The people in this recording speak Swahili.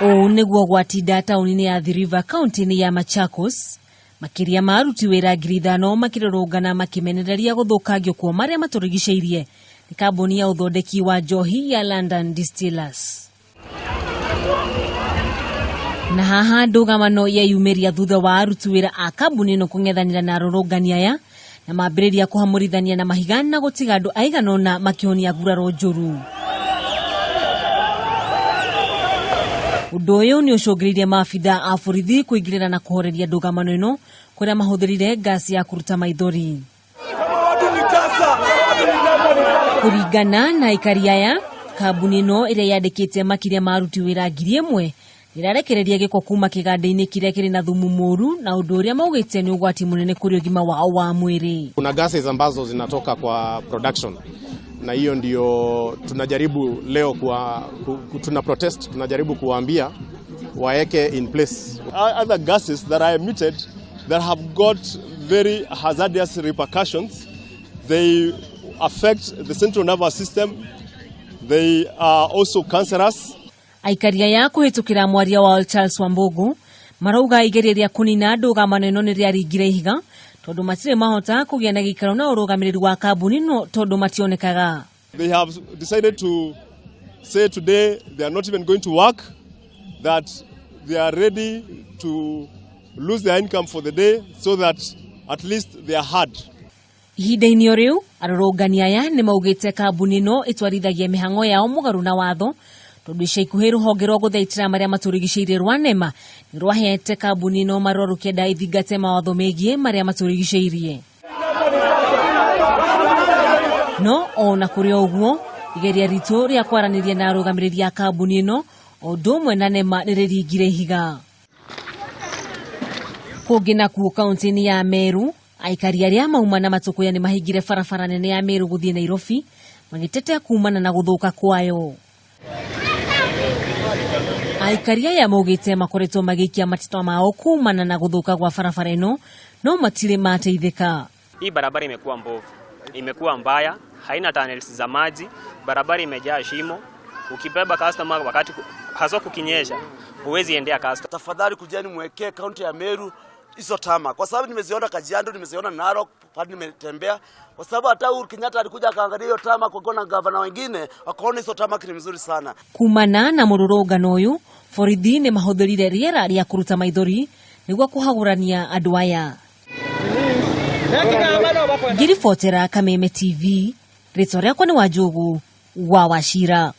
O niguo gwatinda tauni-inĩ ya Athi River kaunti-inĩ ya Machakos, makiria ma aruti wĩra ngiri 5 makirũrũngana makimenereria gũthũkangio kwa marĩa matũrigicĩirie ni kambuni ya uthondeki wa njohi ya London Distillers. Na haha ndũgamano yeyumiria thutha wa aruti wĩra a kambuni ĩno kũng'ethanĩra na arũrũngani aya na mambĩrĩria kũhamũrithania na mahiga na gũtiga andũ aigana ũna makĩhonia nguraro njũru. Ũndũ ũyũ nĩ ũcũngĩrĩirie maabitha a borithi kũingĩrĩra na kũhoreria ndũgamano ĩno kũrĩa mahũthĩrire ngasi ya kũruta maithori. Kũringana na aikari aya, kambuni ĩno ĩrĩa yandĩkĩte makiria ma aruti wĩra 1,000 ĩrarekereria gĩko kuma kĩganda-inĩ kĩrĩa kĩrĩ na thumu mũru na ũndũ ũrĩa maugĩte nĩ ũgwati mũnene kũrĩ ũgima wao wa mwĩrĩ. Kuna gases ambazo zinatoka kwa production na hiyo ndio tunajaribu leo tuna protest, tunajaribu kuwaambia waeke in place. Other gases that are emitted that have got very hazardous repercussions. They affect the central nervous system. They are also cancerous. Aikari aya kũhĩtũkĩra mwaria wa Charles Wambugu marauga igeria kũnina ndũgamano ĩno nĩ rĩaringire ihiga tondũ matirĩ mahota kũgĩa na gĩikaro na ũrũgamĩrĩri wa kambuni ĩno tondũ mationekaga. They have decided to say today they are not even going to work, that they are ready to lose their income for the day so that at least they are heard. Ihinda-inĩ rĩu arũrũngani aya nĩ maugĩte kambuni ĩno ĩtwarithagia mĩhang'o yao mũgarũ na watho tondũ ica ikuhĩ rũhonge rwa gũthaitĩra marĩa matũrigicĩirie rwa NEMA nĩ rwahete kambuni ĩno marũa rũkĩenda ĩthingate mawatho megiĩ marĩa matũrigicĩirie. No ona kũrĩ ũguo igeria ritũ rĩa kwaranĩria na arũgamĩrĩri a kambuni ĩno o ũndũ ũmwe na NEMA nĩ rĩringire ihiga. Kũngĩ nakuo kaunti-inĩ ya Meru, aikari arĩa mauma na Matũkũya nĩ mahingire barabara nene ya Meru gũthiĩ Nairobi magĩtetea kumana na gũthũka kwayo. Aikari aya maugĩte makoretwo magĩikia mateta mao kumana na gũthũka gwa barabara ĩno no matirĩ mateithĩka. Hii barabara imekuwa mbovu, imekuwa mbaya, haina tunnels za maji, barabara imejaa shimo. Ukibeba customer wakati hasa kukinyesha huwezi endea customer. Tafadhali kujeni mwekee kaunti ya Meru hizo tama, kwa sababu nimeziona Kajiado, nimeziona Narok, hadi nimetembea, kwa sababu hata Uhuru Kenyatta alikuja akaangalia hiyo tama kwa na gavana wengine wakaona hizo tama ni mzuri sana. Kumana na mũrũrũngano ũyũ, borithi nĩ mahũthĩrire rĩera rĩa kũruta maithori nĩguo kũhagũrania andũ aya. Ngiribotera Kameme TV, rĩtwa rĩakwa nĩ Wanjũgu wa Wachira.